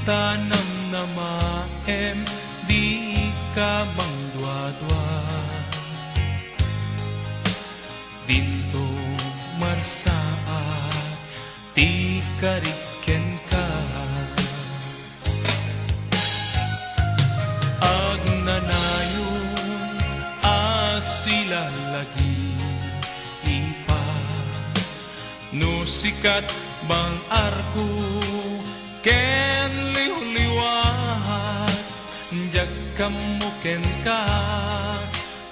tanam na maem di ka mangdwa-dwa dinto marsaat ti kariken ka ag nanayon asila lagi ipa no sikat bang arko ken liwliwat jag kamuken ka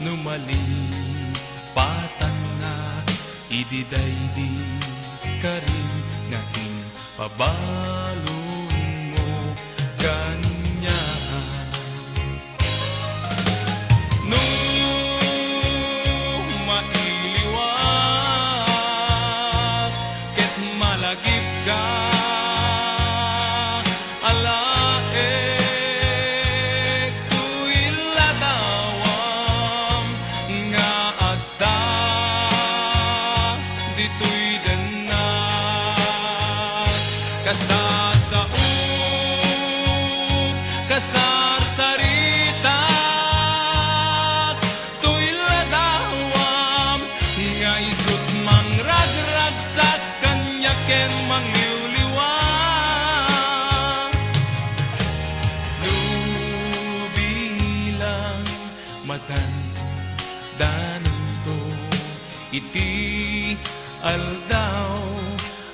numali patan nga ididaydi ka rin nga pabalon mo kanya no mailiwat ket malagip ka kasarsarita tuy ladawam nga isut mangragrag sa kanya ken mangliwliwang lubilang matan danto iti aldaw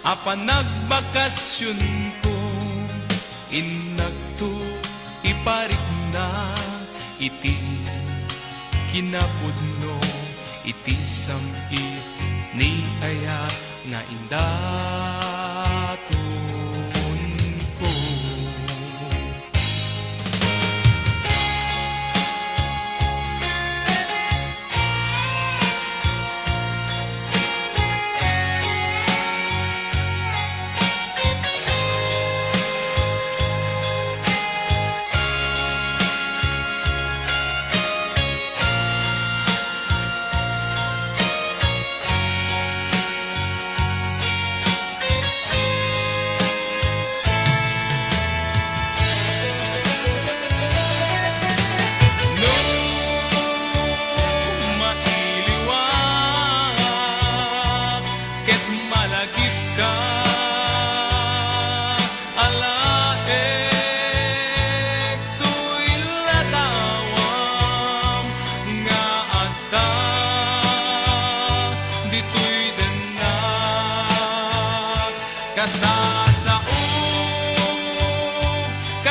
apan nagbakasyon ko inagto iparik na iti kinapudno iti samit ni aya nga indaton ko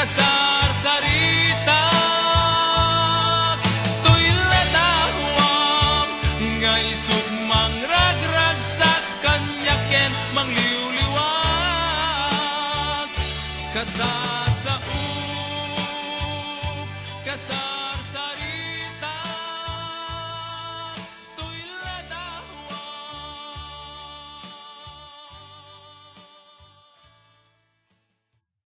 kasarsarita tuy ladawam nga isut mangragrag sa kanya ken mangliwliwag